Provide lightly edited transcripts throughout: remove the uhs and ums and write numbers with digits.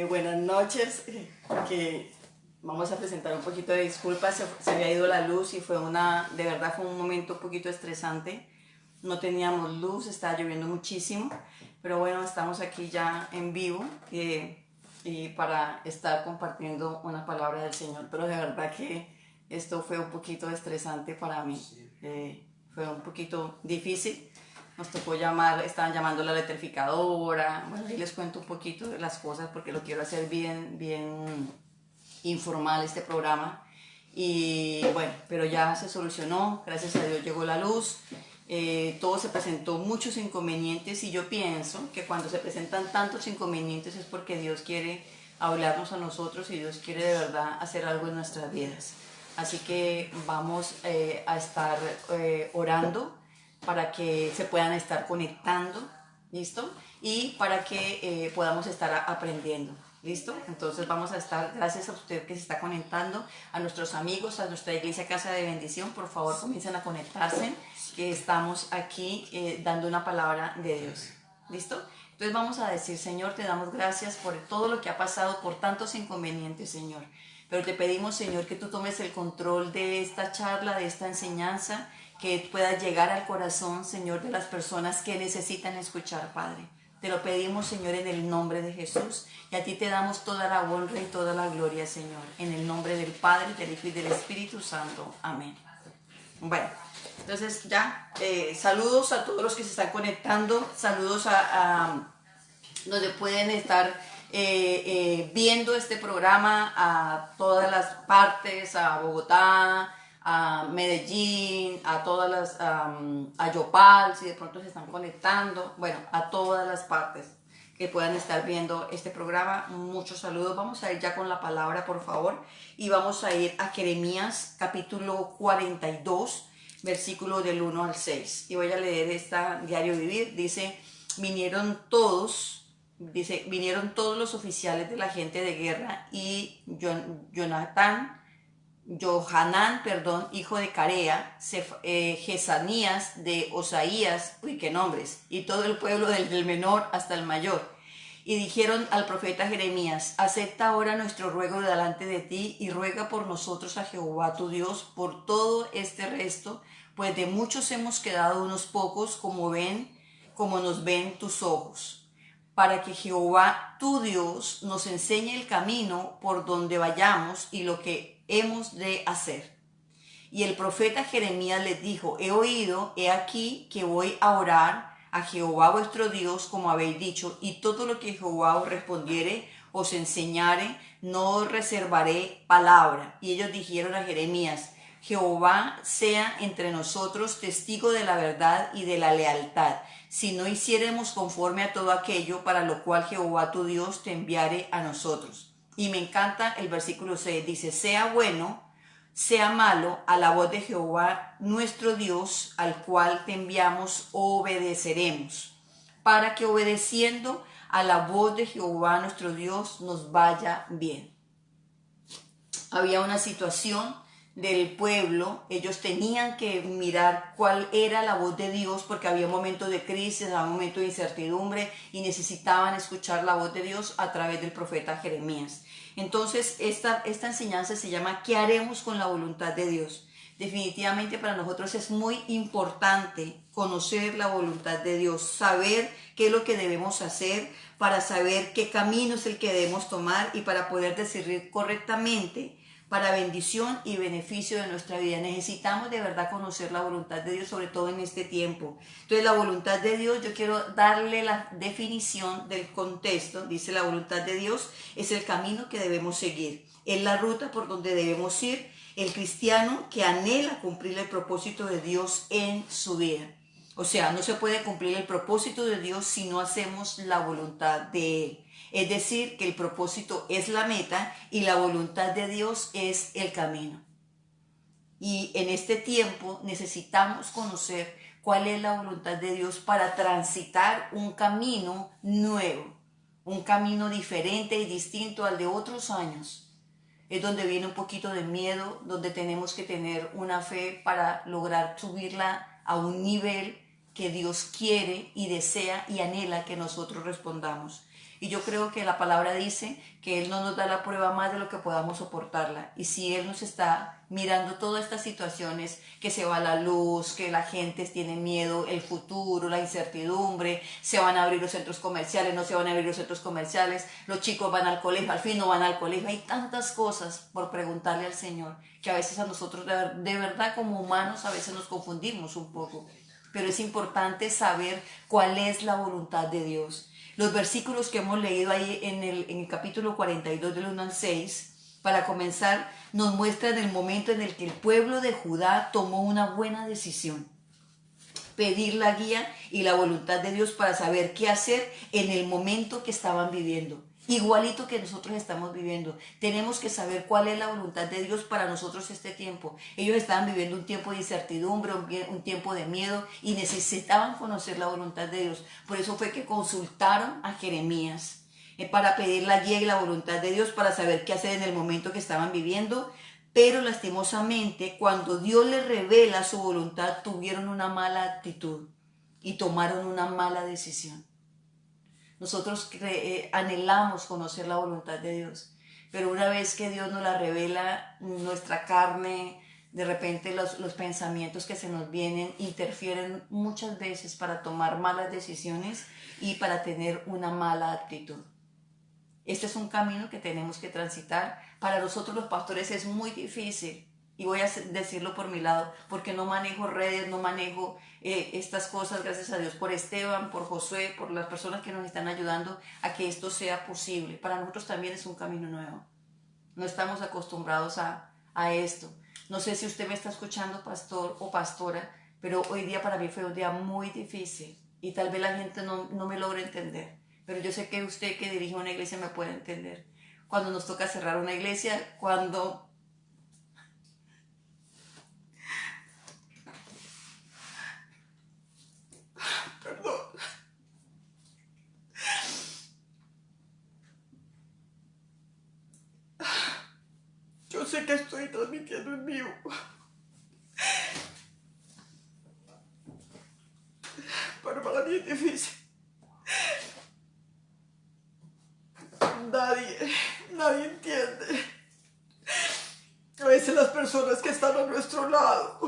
Buenas noches, que vamos a presentar un poquito de disculpas, se había ido la luz y de verdad fue un momento un poquito estresante, no teníamos luz, estaba lloviendo muchísimo, pero bueno, estamos aquí ya en vivo y para estar compartiendo una palabra del Señor, pero de verdad que esto fue un poquito estresante para mí, fue un poquito difícil. Nos tocó llamar, estaban llamando a la electrificadora. Bueno, ahí les cuento un poquito de las cosas porque lo quiero hacer bien informal este programa. Y bueno, pero ya se solucionó, gracias a Dios llegó la luz. Todo se presentó muchos inconvenientes y yo pienso que cuando se presentan tantos inconvenientes es porque Dios quiere hablarnos a nosotros y Dios quiere de verdad hacer algo en nuestras vidas. Así que vamos a estar orando para que se puedan estar conectando, ¿listo? Y para que podamos estar aprendiendo, ¿listo? Entonces vamos a estar, gracias a usted que se está conectando, a nuestros amigos, a nuestra iglesia Casa de Bendición, por favor comiencen a conectarse, que estamos aquí dando una palabra de Dios, ¿listo? Entonces vamos a decir, Señor, te damos gracias por todo lo que ha pasado, por tantos inconvenientes, Señor. Pero te pedimos, Señor, que tú tomes el control de esta charla, de esta enseñanza, que pueda llegar al corazón, Señor, de las personas que necesitan escuchar, Padre. Te lo pedimos, Señor, en el nombre de Jesús, y a ti te damos toda la honra y toda la gloria, Señor, en el nombre del Padre, del Hijo y del Espíritu Santo. Amén. Bueno, entonces ya, saludos a todos los que se están conectando, saludos a donde pueden estar viendo este programa a todas las partes, a Bogotá, a Medellín, a todas las, a Yopal, si de pronto se están conectando, bueno, a todas las partes que puedan estar viendo este programa. Muchos saludos. Vamos a ir ya con la palabra, por favor, y vamos a ir a Jeremías capítulo 42, versículo del 1 al 6. Y voy a leer esta diario vivir. Dice, vinieron todos los oficiales de la gente de guerra y Johanán, hijo de Carea, Jesanías de Osaías, uy, qué nombres, y todo el pueblo del menor hasta el mayor. Y dijeron al profeta Jeremías, acepta ahora nuestro ruego delante de ti y ruega por nosotros a Jehová tu Dios por todo este resto, pues de muchos hemos quedado unos pocos, como nos ven tus ojos, para que Jehová tu Dios nos enseñe el camino por donde vayamos y lo que hemos de hacer. Y el profeta Jeremías les dijo, he oído, he aquí que voy a orar a Jehová vuestro Dios, como habéis dicho, y todo lo que Jehová os respondiere, os enseñare, no os reservaré palabra. Y ellos dijeron a Jeremías, Jehová sea entre nosotros testigo de la verdad y de la lealtad, si no hiciéremos conforme a todo aquello para lo cual Jehová tu Dios te enviare a nosotros. Y me encanta el versículo 6, dice, sea bueno, sea malo, a la voz de Jehová nuestro Dios, al cual te enviamos, obedeceremos, para que obedeciendo a la voz de Jehová nuestro Dios nos vaya bien. Había una situación del pueblo, ellos tenían que mirar cuál era la voz de Dios porque había un momento de crisis, había un momento de incertidumbre y necesitaban escuchar la voz de Dios a través del profeta Jeremías. Entonces esta enseñanza se llama ¿qué haremos con la voluntad de Dios? Definitivamente para nosotros es muy importante conocer la voluntad de Dios, saber qué es lo que debemos hacer, para saber qué camino es el que debemos tomar y para poder discernir correctamente para bendición y beneficio de nuestra vida. Necesitamos de verdad conocer la voluntad de Dios, sobre todo en este tiempo. Entonces la voluntad de Dios, yo quiero darle la definición del contexto. Dice la voluntad de Dios es el camino que debemos seguir, es la ruta por donde debemos ir, el cristiano que anhela cumplir el propósito de Dios en su vida. O sea, no se puede cumplir el propósito de Dios si no hacemos la voluntad de Él. Es decir, que el propósito es la meta y la voluntad de Dios es el camino. Y en este tiempo necesitamos conocer cuál es la voluntad de Dios para transitar un camino nuevo, un camino diferente y distinto al de otros años. Es donde viene un poquito de miedo, donde tenemos que tener una fe para lograr subirla a un nivel que Dios quiere y desea y anhela que nosotros respondamos. Y yo creo que la palabra dice que Él no nos da la prueba más de lo que podamos soportarla. Y si Él nos está mirando todas estas situaciones, que se va la luz, que la gente tiene miedo, el futuro, la incertidumbre, se van a abrir los centros comerciales, no se van a abrir los centros comerciales, los chicos van al colegio, al fin no van al colegio. Hay tantas cosas por preguntarle al Señor que a veces a nosotros de verdad como humanos a veces nos confundimos un poco. Pero es importante saber cuál es la voluntad de Dios. Los versículos que hemos leído ahí en el capítulo 42 del 1 al 6, para comenzar, nos muestran el momento en el que el pueblo de Judá tomó una buena decisión. Pedir la guía y la voluntad de Dios para saber qué hacer en el momento que estaban viviendo. Igualito que nosotros estamos viviendo. Tenemos que saber cuál es la voluntad de Dios para nosotros este tiempo. Ellos estaban viviendo un tiempo de incertidumbre, un tiempo de miedo y necesitaban conocer la voluntad de Dios. Por eso fue que consultaron a Jeremías para pedir la guía y la voluntad de Dios para saber qué hacer en el momento que estaban viviendo. Pero lastimosamente, cuando Dios les revela su voluntad, tuvieron una mala actitud y tomaron una mala decisión. Nosotros anhelamos conocer la voluntad de Dios, pero una vez que Dios nos la revela, nuestra carne, de repente los pensamientos que se nos vienen interfieren muchas veces para tomar malas decisiones y para tener una mala actitud. Este es un camino que tenemos que transitar. Para nosotros los pastores es muy difícil, y voy a decirlo por mi lado, porque no manejo redes, no manejo estas cosas, gracias a Dios, por Esteban, por Josué, por las personas que nos están ayudando a que esto sea posible. Para nosotros también es un camino nuevo. No estamos acostumbrados a esto. No sé si usted me está escuchando, pastor o pastora, pero hoy día para mí fue un día muy difícil y tal vez la gente no me logre entender. Pero yo sé que usted que dirige una iglesia me puede entender. Cuando nos toca cerrar una iglesia, cuando yo sé que estoy transmitiendo en vivo, pero para mí es difícil. Nadie entiende. A veces las personas que están a nuestro lado,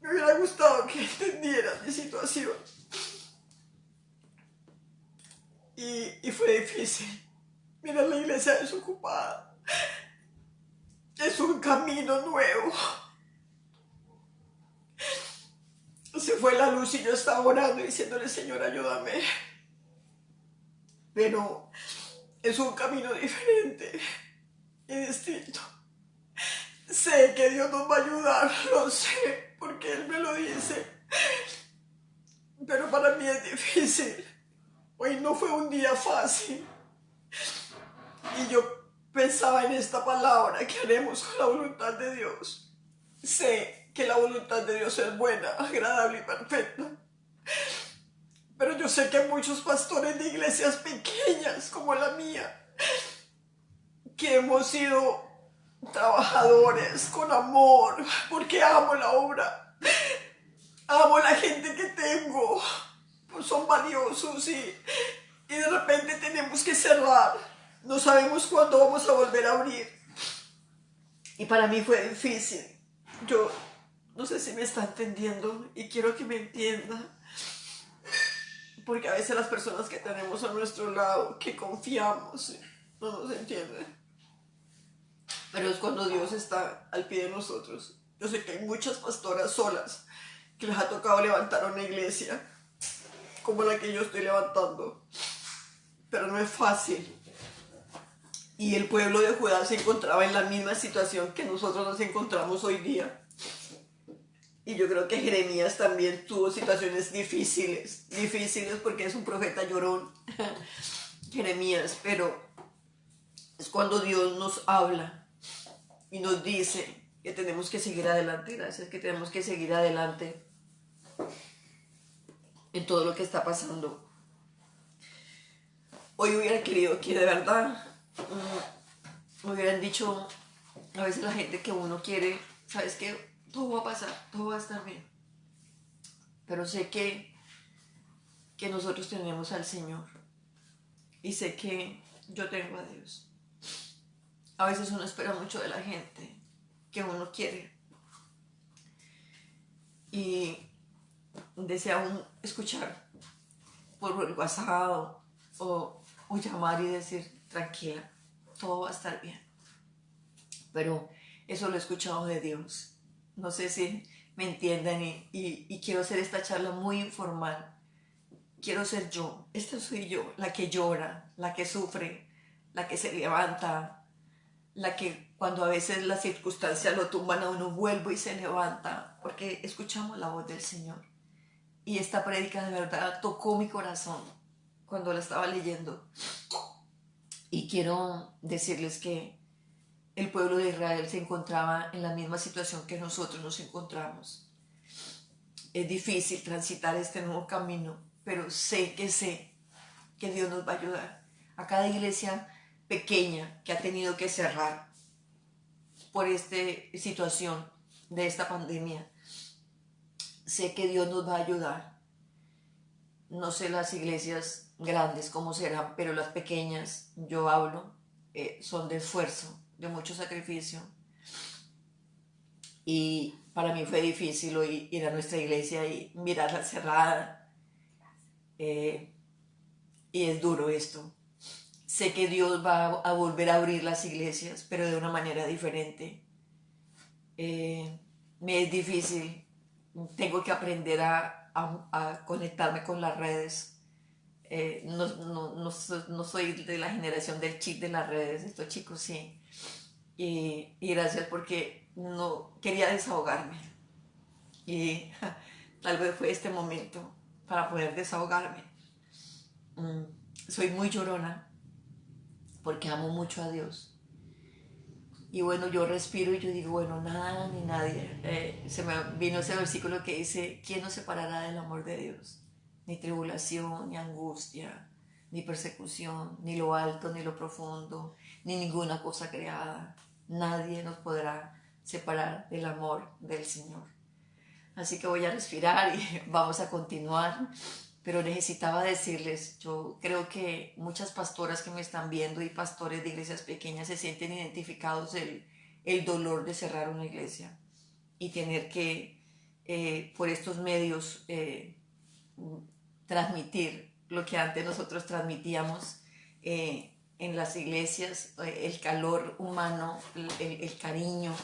me hubiera gustado que entendieran mi situación. Y fue difícil. Mira, la iglesia desocupada. Es un camino nuevo. Se fue la luz y yo estaba orando y diciéndole, Señor, ayúdame. Pero es un camino diferente y distinto. Sé que Dios nos va a ayudar, lo sé, porque Él me lo dice. Pero para mí es difícil. Hoy no fue un día fácil. Y yo pensaba en esta palabra que haremos con la voluntad de Dios. Sé que la voluntad de Dios es buena, agradable y perfecta. Pero yo sé que hay muchos pastores de iglesias pequeñas como la mía, que hemos sido trabajadores con amor, porque amo la obra, amo la gente que tengo, pues son valiosos y de repente tenemos que cerrar. No sabemos cuándo vamos a volver a abrir. Y para mí fue difícil. Yo no sé si me está entendiendo y quiero que me entienda. Porque a veces las personas que tenemos a nuestro lado, que confiamos, no nos entienden. Pero es cuando Dios está al pie de nosotros. Yo sé que hay muchas pastoras solas que les ha tocado levantar una iglesia como la que yo estoy levantando. Pero no es fácil. Y el pueblo de Judá se encontraba en la misma situación que nosotros nos encontramos hoy día. Y yo creo que Jeremías también tuvo situaciones difíciles porque es un profeta llorón, Jeremías, pero es cuando Dios nos habla y nos dice que tenemos que seguir adelante, gracias, que tenemos que seguir adelante en todo lo que está pasando. Hoy hubiera querido que de verdad me hubieran dicho, a veces la gente que uno quiere, ¿sabes qué? Todo va a pasar, todo va a estar bien. Pero sé que nosotros tenemos al Señor y sé que yo tengo a Dios. A veces uno espera mucho de la gente que uno quiere y desea uno escuchar por el WhatsApp o llamar y decir, tranquila, todo va a estar bien. Pero eso lo he escuchado de Dios. No sé si me entiendan y quiero hacer esta charla muy informal. Quiero ser yo, esta soy yo, la que llora, la que sufre, la que se levanta, la que cuando a veces las circunstancias lo tumban a uno, vuelve y se levanta, porque escuchamos la voz del Señor. Y esta prédica de verdad tocó mi corazón cuando la estaba leyendo. Y quiero decirles que el pueblo de Israel se encontraba en la misma situación que nosotros nos encontramos. Es difícil transitar este nuevo camino, pero sé que Dios nos va a ayudar. A cada iglesia pequeña que ha tenido que cerrar por esta situación de esta pandemia, sé que Dios nos va a ayudar. No sé las iglesias grandes cómo serán, pero las pequeñas, yo hablo, son de esfuerzo, de mucho sacrificio. Y para mí fue difícil hoy ir a nuestra iglesia y mirarla cerrada. Y es duro esto. Sé que Dios va a volver a abrir las iglesias, pero de una manera diferente. Me es difícil. Tengo que aprender a conectarme con las redes. No soy de la generación del chip de las redes, estos chicos sí. Y gracias porque no quería desahogarme. Y tal vez fue este momento para poder desahogarme. Soy muy llorona porque amo mucho a Dios. Y bueno, yo respiro y yo digo, bueno, nada ni nadie. Se me vino ese versículo que dice, ¿quién nos separará del amor de Dios? Ni tribulación, ni angustia, ni persecución, ni lo alto, ni lo profundo, ni ninguna cosa creada. Nadie nos podrá separar del amor del Señor. Así que voy a respirar y vamos a continuar. Pero necesitaba decirles, yo creo que muchas pastoras que me están viendo y pastores de iglesias pequeñas se sienten identificados el dolor de cerrar una iglesia y tener que, por estos medios, transmitir lo que antes nosotros transmitíamos en las iglesias, el calor humano, el cariño.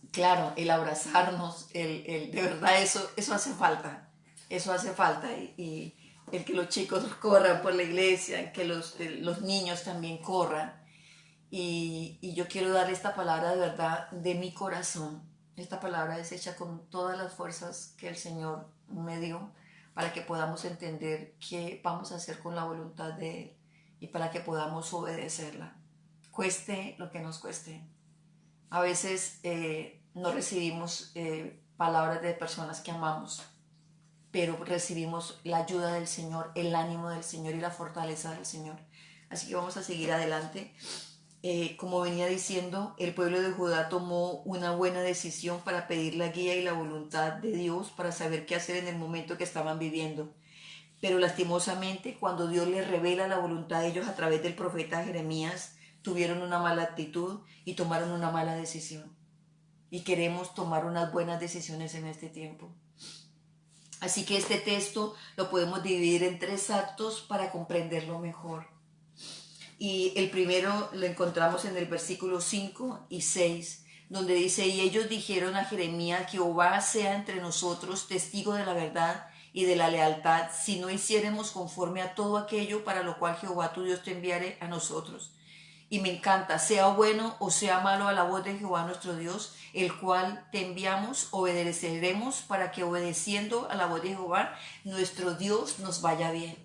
Claro, el abrazarnos, de verdad eso hace falta y el que los chicos corran por la iglesia, que los niños también corran. Y yo quiero dar esta palabra de verdad de mi corazón. Esta palabra es hecha con todas las fuerzas que el Señor me dio para que podamos entender qué vamos a hacer con la voluntad de Él y para que podamos obedecerla, cueste lo que nos cueste. A veces no recibimos palabras de personas que amamos, pero recibimos la ayuda del Señor, el ánimo del Señor y la fortaleza del Señor. Así que vamos a seguir adelante. Como venía diciendo, el pueblo de Judá tomó una buena decisión para pedir la guía y la voluntad de Dios para saber qué hacer en el momento que estaban viviendo. Pero lastimosamente, cuando Dios les revela la voluntad de ellos a través del profeta Jeremías, tuvieron una mala actitud y tomaron una mala decisión. Y queremos tomar unas buenas decisiones en este tiempo. Así que este texto lo podemos dividir en 3 actos para comprenderlo mejor. Y el primero lo encontramos en el versículo 5 y 6, donde dice, y ellos dijeron a Jeremías, Jehová sea entre nosotros testigo de la verdad y de la lealtad, si no hiciéremos conforme a todo aquello para lo cual Jehová tu Dios te enviare a nosotros. Y me encanta, sea bueno o sea malo a la voz de Jehová nuestro Dios, el cual te enviamos, obedeceremos para que obedeciendo a la voz de Jehová nuestro Dios nos vaya bien.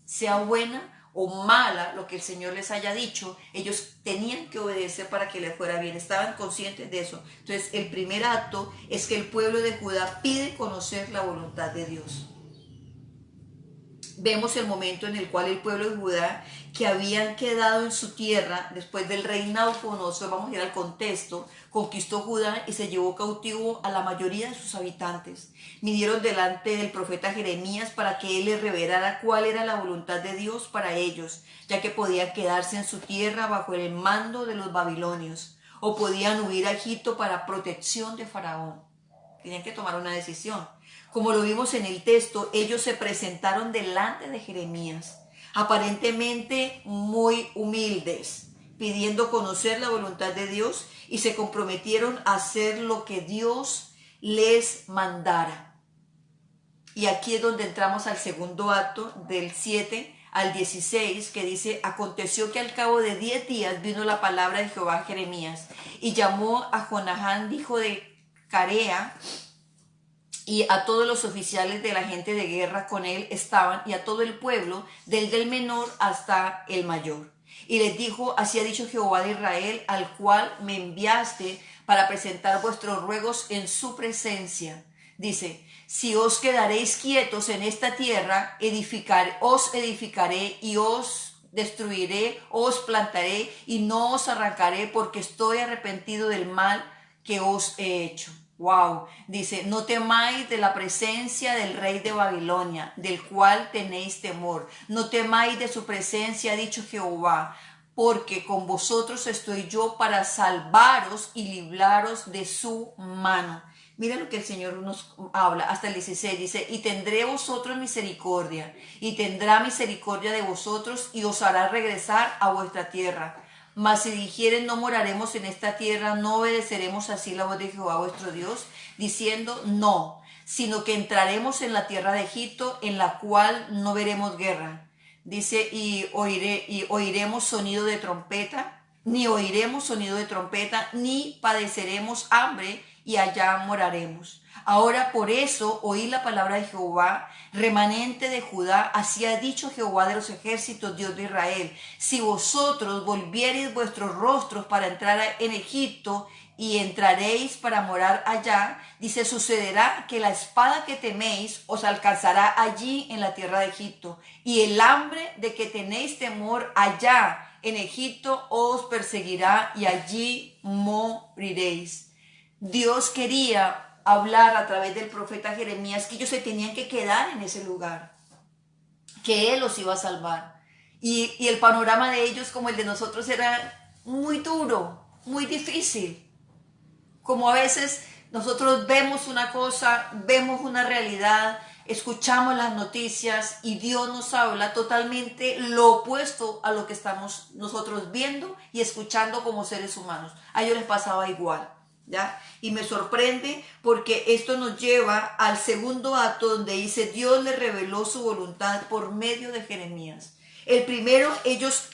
Sea buena o mala lo que el Señor les haya dicho, ellos tenían que obedecer para que les fuera bien, estaban conscientes de eso. Entonces el primer acto es que el pueblo de Judá pide conocer la voluntad de Dios. vemos el momento en el cual el pueblo de Judá, que habían quedado en su tierra después del rey Nabucodonosor, vamos a ir al contexto, conquistó Judá y se llevó cautivo a la mayoría de sus habitantes. Vinieron delante del profeta Jeremías para que él les revelara cuál era la voluntad de Dios para ellos, ya que podían quedarse en su tierra bajo el mando de los babilonios, o podían huir a Egipto para protección de Faraón. Tenían que tomar una decisión. Como lo vimos en el texto, ellos se presentaron delante de Jeremías, aparentemente muy humildes, pidiendo conocer la voluntad de Dios, y se comprometieron a hacer lo que Dios les mandara. Y aquí es donde entramos al segundo acto, del 7 al 16, que dice: aconteció que al cabo de 10 días vino la palabra de Jehová a Jeremías, y llamó a Jonatán, hijo de Carea, y a todos los oficiales de la gente de guerra con él estaban, y a todo el pueblo, desde el menor hasta el mayor. Y les dijo: así ha dicho Jehová de Israel, al cual me enviaste para presentar vuestros ruegos en su presencia. Dice: si os quedaréis quietos en esta tierra, os edificaré y os destruiré, os plantaré y no os arrancaré, porque estoy arrepentido del mal que os he hecho. Wow, dice: no temáis de la presencia del rey de Babilonia, del cual tenéis temor. No temáis de su presencia, ha dicho Jehová, porque con vosotros estoy yo para salvaros y libraros de su mano. Mira lo que el Señor nos habla hasta el 16, dice: y tendré vosotros misericordia, y tendrá misericordia de vosotros, y os hará regresar a vuestra tierra. Mas si dijeren: no moraremos en esta tierra, no obedeceremos así la voz de Jehová vuestro Dios, diciendo: no, sino que entraremos en la tierra de Egipto, en la cual no veremos guerra. Dice: y oiremos sonido de trompeta, ni oiremos sonido de trompeta, ni padeceremos hambre, y allá moraremos. Ahora por eso oí la palabra de Jehová, remanente de Judá, así ha dicho Jehová de los ejércitos, Dios de Israel: si vosotros volviereis vuestros rostros para entrar en Egipto, y entraréis para morar allá, dice, sucederá que la espada que teméis os alcanzará allí en la tierra de Egipto, y el hambre de que tenéis temor allá en Egipto os perseguirá, y allí moriréis. Dios quería hablar a través del profeta Jeremías que ellos se tenían que quedar en ese lugar, que Él los iba a salvar. Y el panorama de ellos, como el de nosotros, era muy duro, muy difícil. Como a veces nosotros vemos una cosa, vemos una realidad, escuchamos las noticias y Dios nos habla totalmente lo opuesto a lo que estamos nosotros viendo y escuchando como seres humanos. A ellos les pasaba igual. ¿Ya? Y me sorprende porque esto nos lleva al segundo acto, donde dice: Dios le reveló su voluntad por medio de Jeremías. El primero, ellos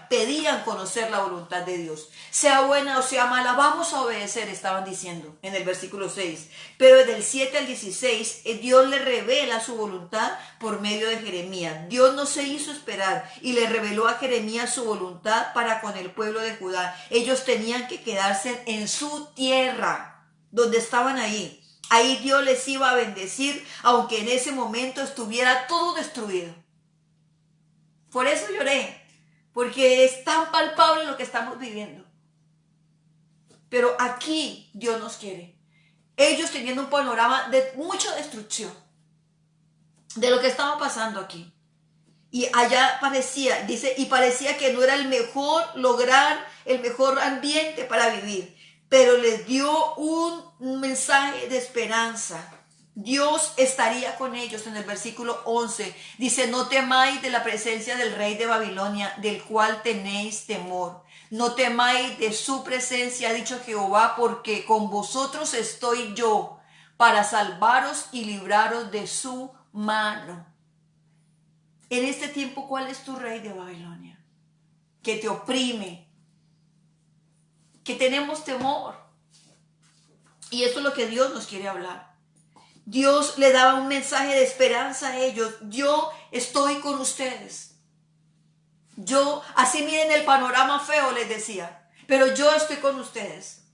pedían conocer la voluntad de Dios. Sea buena o sea mala, vamos a obedecer, estaban diciendo en el versículo 6. Pero desde el 7 al 16, Dios le revela su voluntad por medio de Jeremías. Dios no se hizo esperar y le reveló a Jeremías su voluntad para con el pueblo de Judá. Ellos tenían que quedarse en su tierra, donde estaban ahí. Ahí Dios les iba a bendecir, aunque en ese momento estuviera todo destruido. Por eso lloré, porque es tan palpable lo que estamos viviendo. Pero aquí Dios nos quiere. Ellos teniendo un panorama de mucha destrucción, de lo que estaba pasando aquí. Y allá parecía, dice, y parecía que no era el mejor el mejor ambiente para vivir. Pero les dio un mensaje de esperanza. Dios estaría con ellos. En el versículo 11 dice: no temáis de la presencia del rey de Babilonia, del cual tenéis temor. No temáis de su presencia, ha dicho Jehová, porque con vosotros estoy yo para salvaros y libraros de su mano. En este tiempo, ¿cuál es tu rey de Babilonia? Que te oprime, que tenemos temor. Y esto es lo que Dios nos quiere hablar. Dios le daba un mensaje de esperanza a ellos. Yo estoy con ustedes. Así miren el panorama feo, les decía, pero yo estoy con ustedes.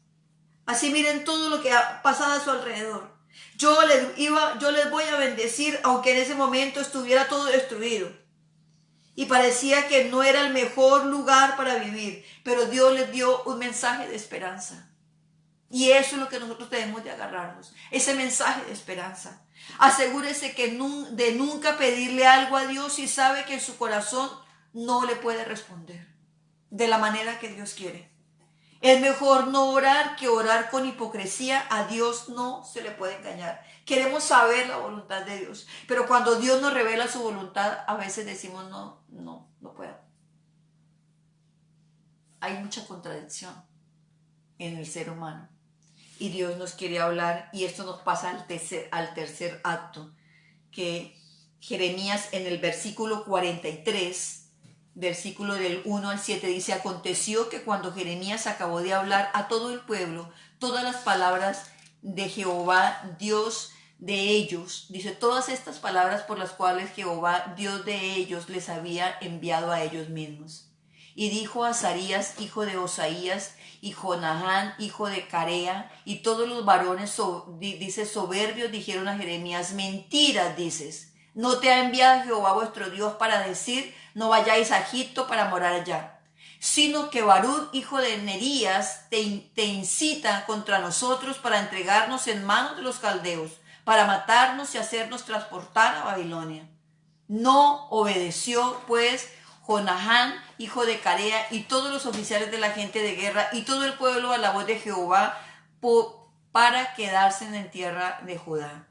Así miren todo lo que ha pasado a su alrededor. Yo les voy a bendecir, aunque en ese momento estuviera todo destruido. Y parecía que no era el mejor lugar para vivir, pero Dios les dio un mensaje de esperanza. Y eso es lo que nosotros debemos de agarrarnos, ese mensaje de esperanza. Asegúrese de nunca pedirle algo a Dios si sabe que en su corazón no le puede responder de la manera que Dios quiere. Es mejor no orar que orar con hipocresía. A Dios no se le puede engañar. Queremos saber la voluntad de Dios, pero cuando Dios nos revela su voluntad, a veces decimos no puedo. Hay mucha contradicción en el ser humano y Dios nos quiere hablar, y esto nos pasa al tercer acto, que Jeremías en el versículo 43, versículo del 1 al 7 dice: aconteció que cuando Jeremías acabó de hablar a todo el pueblo todas las palabras de Jehová, Dios de ellos, dice, todas estas palabras por las cuales Jehová, Dios de ellos, les había enviado a ellos mismos. Y dijo Azarías, hijo de Osaías, y Jonahán, hijo de Carea, y todos los varones, dice, soberbios, dijeron a Jeremías: mentiras dices, no te ha enviado Jehová vuestro Dios para decir, no vayáis a Egipto para morar allá, sino que Barud, hijo de Nerías, te incita contra nosotros para entregarnos en manos de los caldeos, para matarnos y hacernos transportar a Babilonia. No obedeció pues Jonahán, hijo de Carea, y todos los oficiales de la gente de guerra y todo el pueblo a la voz de Jehová para quedarse en tierra de Judá,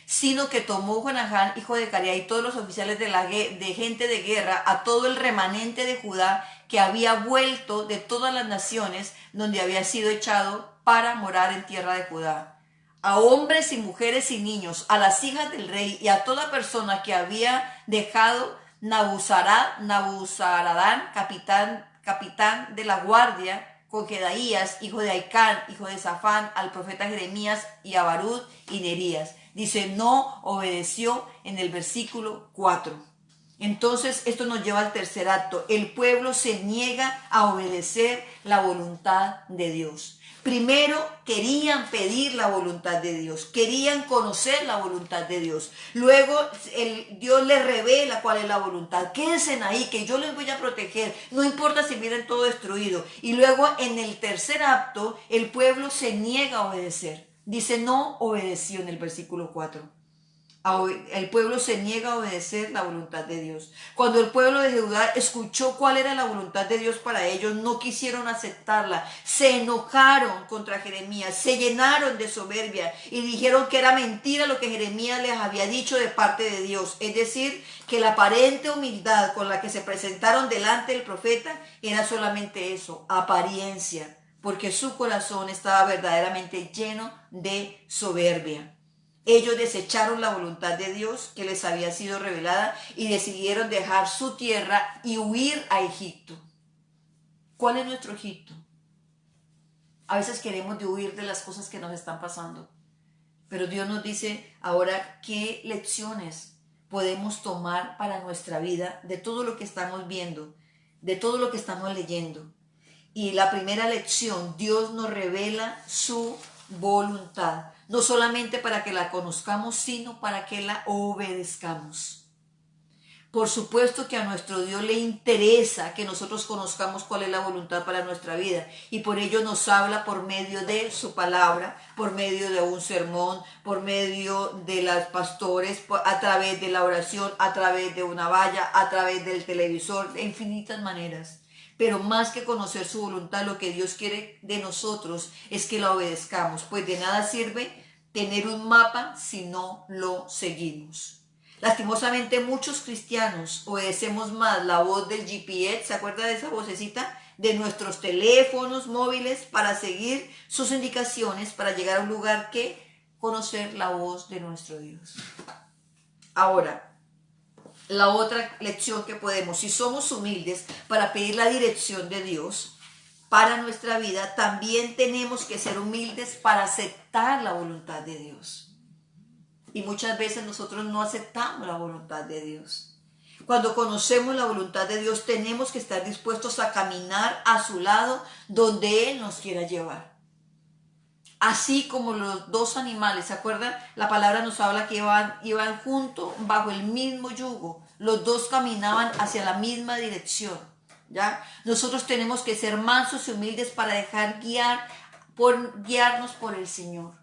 sino que tomó Jonahán, hijo de Carea, y todos los oficiales de gente de guerra, a todo el remanente de Judá que había vuelto de todas las naciones donde había sido echado, para morar en tierra de Judá, a hombres y mujeres y niños, a las hijas del rey y a toda persona que había dejado Nabuzaradán, capitán de la guardia, con Jedaías, hijo de Aicán, hijo de Safán, al profeta Jeremías, y a Barud y Nerías. Dice, no obedeció en el versículo 4. Entonces esto nos lleva al tercer acto. El pueblo se niega a obedecer la voluntad de Dios. Primero querían pedir la voluntad de Dios, querían conocer la voluntad de Dios. Luego Dios les revela cuál es la voluntad. Quédense ahí, que yo les voy a proteger, no importa si miren todo destruido. Y luego en el tercer acto el pueblo se niega a obedecer. Dice, no obedeció en el versículo 4. El pueblo se niega a obedecer la voluntad de Dios. Cuando el pueblo de Judá escuchó cuál era la voluntad de Dios para ellos, no quisieron aceptarla. Se enojaron contra Jeremías, se llenaron de soberbia y dijeron que era mentira lo que Jeremías les había dicho de parte de Dios. Es decir, que la aparente humildad con la que se presentaron delante del profeta era solamente eso, apariencia, porque su corazón estaba verdaderamente lleno de soberbia. Ellos desecharon la voluntad de Dios que les había sido revelada y decidieron dejar su tierra y huir a Egipto. ¿Cuál es nuestro Egipto? A veces queremos de huir de las cosas que nos están pasando, pero Dios nos dice ahora qué lecciones podemos tomar para nuestra vida de todo lo que estamos viendo, de todo lo que estamos leyendo. Y la primera lección, Dios nos revela su voluntad, no solamente para que la conozcamos, sino para que la obedezcamos. Por supuesto que a nuestro Dios le interesa que nosotros conozcamos cuál es la voluntad para nuestra vida, y por ello nos habla por medio de su palabra, por medio de un sermón, por medio de los pastores, a través de la oración, a través de una valla, a través del televisor, de infinitas maneras. Pero más que conocer su voluntad, lo que Dios quiere de nosotros es que la obedezcamos, pues de nada sirve tener un mapa si no lo seguimos. Lastimosamente muchos cristianos obedecemos más la voz del GPS, ¿se acuerda de esa vocecita? De nuestros teléfonos móviles, para seguir sus indicaciones, para llegar a un lugar, que conocer la voz de nuestro Dios. Ahora, la otra lección que podemos, si somos humildes para pedir la dirección de Dios para nuestra vida, también tenemos que ser humildes para aceptar la voluntad de Dios. Y muchas veces nosotros no aceptamos la voluntad de Dios. Cuando conocemos la voluntad de Dios, tenemos que estar dispuestos a caminar a su lado donde Él nos quiera llevar. Así como los dos animales, ¿se acuerdan? La palabra nos habla que iban juntos bajo el mismo yugo. Los dos caminaban hacia la misma dirección, ¿ya? Nosotros tenemos que ser mansos y humildes para guiarnos por el Señor.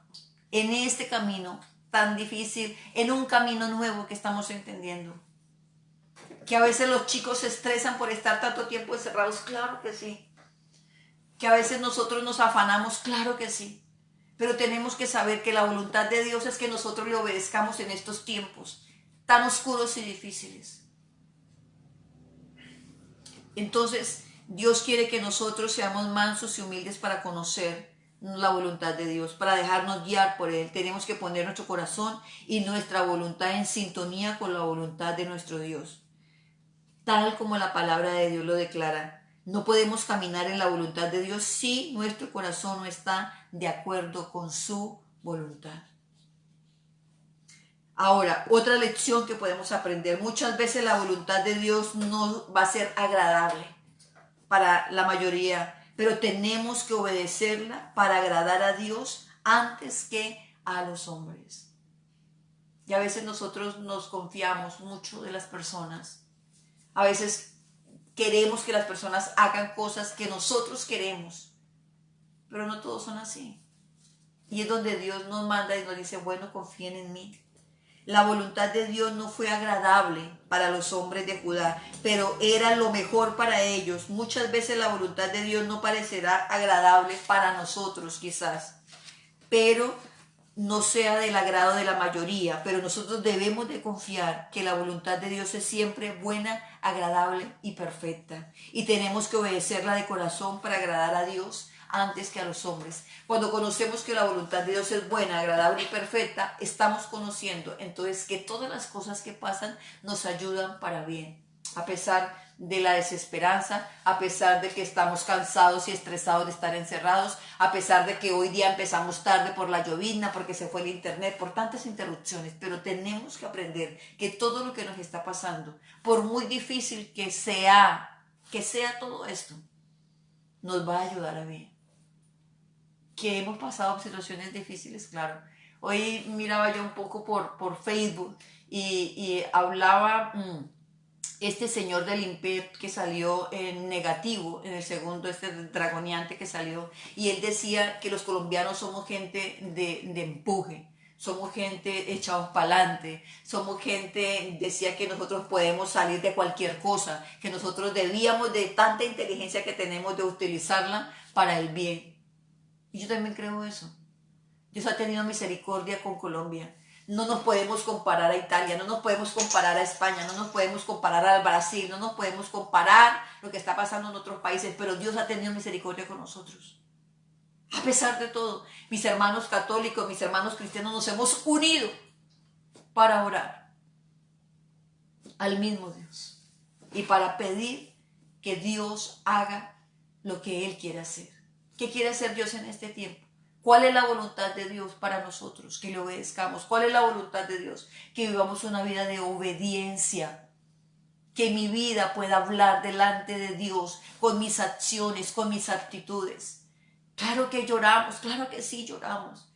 En este camino tan difícil, en un camino nuevo que estamos entendiendo. Que a veces los chicos se estresan por estar tanto tiempo encerrados, claro que sí. Que a veces nosotros nos afanamos, claro que sí. Pero tenemos que saber que la voluntad de Dios es que nosotros le obedezcamos en estos tiempos tan oscuros y difíciles. Entonces, Dios quiere que nosotros seamos mansos y humildes para conocer la voluntad de Dios, para dejarnos guiar por Él. Tenemos que poner nuestro corazón y nuestra voluntad en sintonía con la voluntad de nuestro Dios, tal como la palabra de Dios lo declara. No podemos caminar en la voluntad de Dios si nuestro corazón no está de acuerdo con su voluntad. Ahora, otra lección que podemos aprender. Muchas veces la voluntad de Dios no va a ser agradable para la mayoría, pero tenemos que obedecerla para agradar a Dios antes que a los hombres. Y a veces nosotros nos confiamos mucho de las personas. A veces queremos que las personas hagan cosas que nosotros queremos, pero no todos son así. Y es donde Dios nos manda y nos dice, bueno, confíen en mí. La voluntad de Dios no fue agradable para los hombres de Judá, pero era lo mejor para ellos. Muchas veces la voluntad de Dios no parecerá agradable para nosotros quizás, pero no sea del agrado de la mayoría, pero nosotros debemos de confiar que la voluntad de Dios es siempre buena, agradable y perfecta. Y tenemos que obedecerla de corazón para agradar a Dios antes que a los hombres. Cuando conocemos que la voluntad de Dios es buena, agradable y perfecta, estamos conociendo entonces que todas las cosas que pasan nos ayudan para bien. A pesar de la desesperanza, a pesar de que estamos cansados y estresados de estar encerrados, a pesar de que hoy día empezamos tarde por la llovizna, porque se fue el internet, por tantas interrupciones, pero tenemos que aprender que todo lo que nos está pasando, por muy difícil que sea todo esto, nos va a ayudar a bien. Que hemos pasado situaciones difíciles, claro. Hoy miraba yo un poco por Facebook y hablaba este señor del INPEP que salió en negativo, en el segundo, este dragoniante que salió, y él decía que los colombianos somos gente de empuje, somos gente echados para adelante, somos gente, decía que nosotros podemos salir de cualquier cosa, que nosotros debíamos de tanta inteligencia que tenemos de utilizarla para el bien. Y yo también creo eso. Dios ha tenido misericordia con Colombia. No nos podemos comparar a Italia, no nos podemos comparar a España, no nos podemos comparar al Brasil, no nos podemos comparar lo que está pasando en otros países, pero Dios ha tenido misericordia con nosotros. A pesar de todo, mis hermanos católicos, mis hermanos cristianos nos hemos unido para orar al mismo Dios y para pedir que Dios haga lo que Él quiere hacer. ¿Qué quiere hacer Dios en este tiempo? ¿Cuál es la voluntad de Dios para nosotros? Que le obedezcamos. ¿Cuál es la voluntad de Dios? Que vivamos una vida de obediencia. Que mi vida pueda hablar delante de Dios con mis acciones, con mis actitudes. Claro que lloramos, claro que sí lloramos.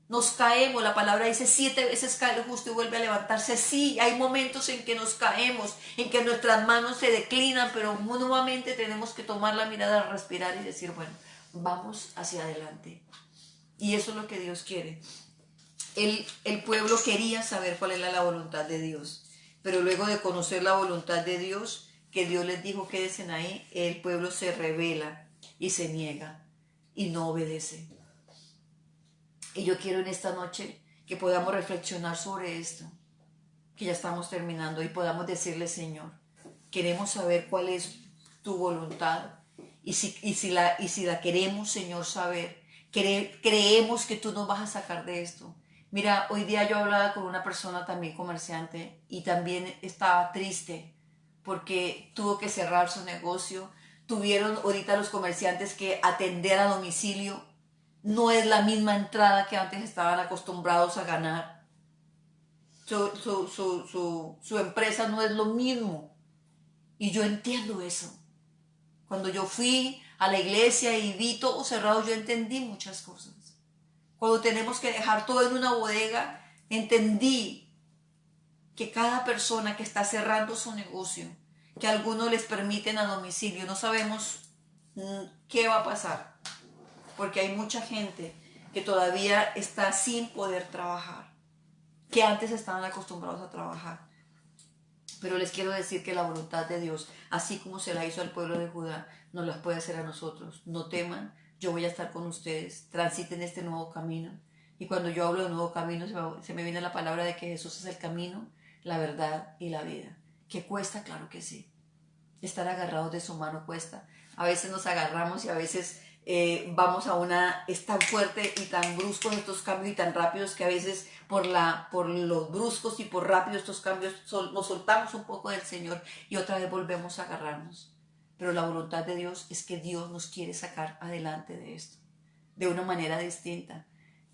Nos caemos, la palabra dice 7 veces cae el justo y vuelve a levantarse. Sí, hay momentos en que nos caemos, en que nuestras manos se declinan, pero nuevamente tenemos que tomar la mirada, respirar y decir, bueno, vamos hacia adelante. Y eso es lo que Dios quiere. El pueblo quería saber cuál era la voluntad de Dios, pero luego de conocer la voluntad de Dios, que Dios les dijo quédense ahí, el pueblo se rebela y se niega y no obedece. Y yo quiero en esta noche que podamos reflexionar sobre esto, que ya estamos terminando, y podamos decirle, Señor, queremos saber cuál es tu voluntad, y si la queremos, Señor, saber, creemos que tú nos vas a sacar de esto. Mira, hoy día yo hablaba con una persona también comerciante y también estaba triste porque tuvo que cerrar su negocio. Tuvieron ahorita los comerciantes que atender a domicilio. No es la misma entrada que antes estaban acostumbrados a ganar. Su empresa no es lo mismo. Y yo entiendo eso. Cuando yo fui a la iglesia y vi todo cerrado, yo entendí muchas cosas. Cuando tenemos que dejar todo en una bodega, entendí que cada persona que está cerrando su negocio, que algunos les permiten a domicilio, no sabemos qué va a pasar, porque hay mucha gente que todavía está sin poder trabajar, que antes estaban acostumbrados a trabajar. Pero les quiero decir que la voluntad de Dios, así como se la hizo al pueblo de Judá, nos las puede hacer a nosotros. No teman, yo voy a estar con ustedes, transiten este nuevo camino. Y cuando yo hablo de nuevo camino, se me viene la palabra de que Jesús es el camino, la verdad y la vida. ¿Qué cuesta? Claro que sí. Estar agarrados de su mano cuesta. A veces nos agarramos y a veces vamos a es tan fuerte y tan bruscos estos cambios y tan rápidos que a veces por los bruscos y por rápido estos cambios nos soltamos un poco del Señor y otra vez volvemos a agarrarnos. Pero la voluntad de Dios es que Dios nos quiere sacar adelante de esto, de una manera distinta.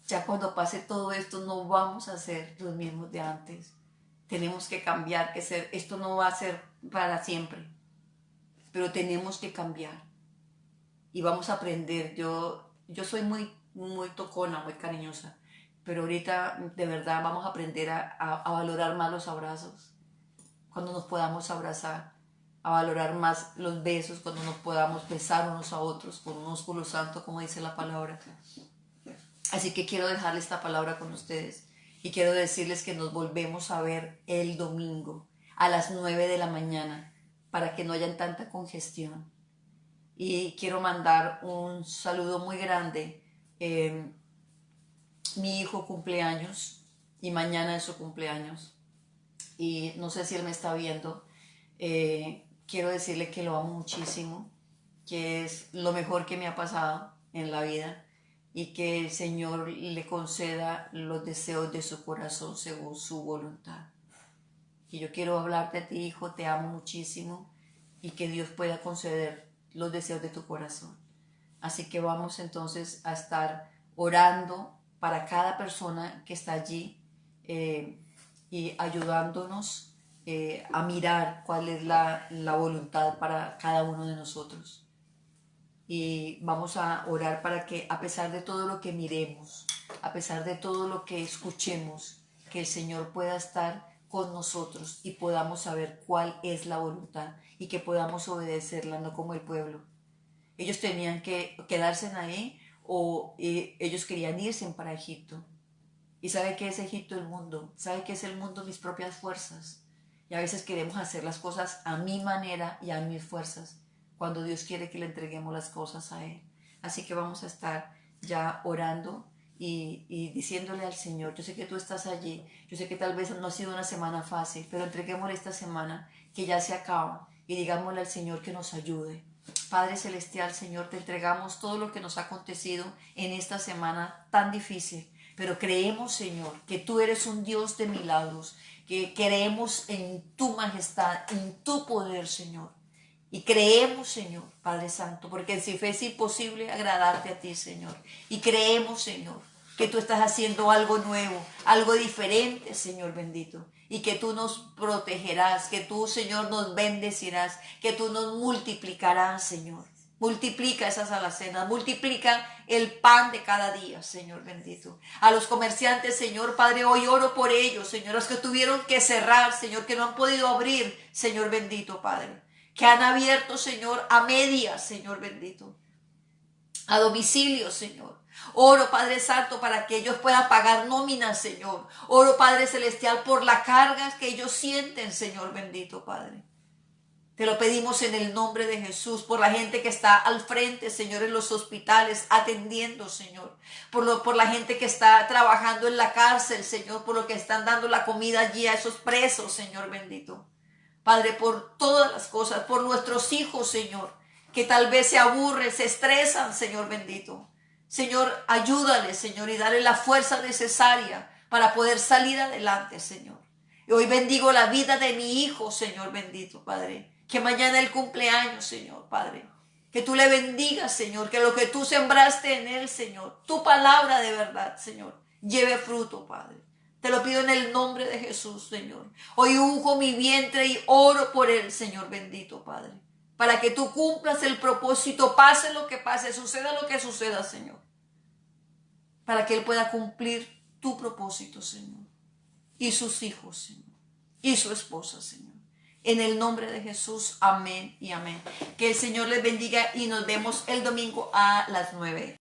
Ya cuando pase todo esto no vamos a ser los mismos de antes. Tenemos que cambiar, esto no va a ser para siempre, pero tenemos que cambiar y vamos a aprender. Yo soy muy tocona, muy cariñosa, pero ahorita de verdad vamos a aprender a valorar más los abrazos, cuando nos podamos abrazar, a valorar más los besos, cuando nos podamos besar unos a otros con un músculo santo, como dice la palabra. Así que quiero dejarles esta palabra con ustedes y quiero decirles que nos volvemos a ver el domingo a las 9 de la mañana para que no haya tanta congestión. Y quiero mandar un saludo muy grande. Mi hijo cumple años y mañana es su cumpleaños. Y no sé si él me está viendo. Quiero decirle que lo amo muchísimo, que es lo mejor que me ha pasado en la vida y que el Señor le conceda los deseos de su corazón según su voluntad. Y yo quiero hablarte a ti, hijo, te amo muchísimo y que Dios pueda conceder los deseos de tu corazón. Así que vamos entonces a estar orando para cada persona que está allí y ayudándonos a mirar cuál es la voluntad para cada uno de nosotros. Y vamos a orar para que a pesar de todo lo que miremos, a pesar de todo lo que escuchemos, que el Señor pueda estar con nosotros y podamos saber cuál es la voluntad y que podamos obedecerla, no como el pueblo. Ellos tenían que quedarse ahí o ellos querían irse para Egipto. ¿Y sabe qué es Egipto? El mundo. ¿Sabe qué es el mundo? Mis propias fuerzas. Y a veces queremos hacer las cosas a mi manera y a mis fuerzas, cuando Dios quiere que le entreguemos las cosas a Él. Así que vamos a estar ya orando y diciéndole al Señor, yo sé que tú estás allí, yo sé que tal vez no ha sido una semana fácil, pero entreguémosle esta semana que ya se acaba y digámosle al Señor que nos ayude. Padre Celestial, Señor, te entregamos todo lo que nos ha acontecido en esta semana tan difícil, pero creemos, Señor, que tú eres un Dios de milagros, que creemos en tu majestad, en tu poder, Señor. Y creemos, Señor, Padre Santo, porque si fe es imposible agradarte a ti, Señor. Y creemos, Señor, que tú estás haciendo algo nuevo, algo diferente, Señor bendito. Y que tú nos protegerás, que tú, Señor, nos bendecirás, que tú nos multiplicarás, Señor. Multiplica esas alacenas, multiplica el pan de cada día, Señor bendito. A los comerciantes, Señor Padre, hoy oro por ellos, Señor, los que tuvieron que cerrar, Señor, que no han podido abrir, Señor bendito, Padre. Que han abierto, Señor, a medias, Señor bendito. A domicilio, Señor. Oro, Padre Santo, para que ellos puedan pagar nóminas, Señor. Oro, Padre Celestial, por las cargas que ellos sienten, Señor bendito, Padre. Te lo pedimos en el nombre de Jesús, por la gente que está al frente, Señor, en los hospitales, atendiendo, Señor. Por la gente que está trabajando en la cárcel, Señor, por lo que están dando la comida allí a esos presos, Señor bendito. Padre, por todas las cosas, por nuestros hijos, Señor, que tal vez se aburren, se estresan, Señor bendito. Señor, ayúdales, Señor, y dale la fuerza necesaria para poder salir adelante, Señor. Y hoy bendigo la vida de mi hijo, Señor bendito, Padre. Que mañana el cumpleaños, Señor, Padre. Que tú le bendigas, Señor, que lo que tú sembraste en él, Señor, tu palabra de verdad, Señor, lleve fruto, Padre. Te lo pido en el nombre de Jesús, Señor. Hoy unjo mi vientre y oro por él, Señor bendito, Padre. Para que tú cumplas el propósito, pase lo que pase, suceda lo que suceda, Señor. para que Él pueda cumplir tu propósito, Señor, y sus hijos, Señor, y su esposa, Señor. En el nombre de Jesús, amén y amén. Que el Señor les bendiga y nos vemos el domingo a las 9.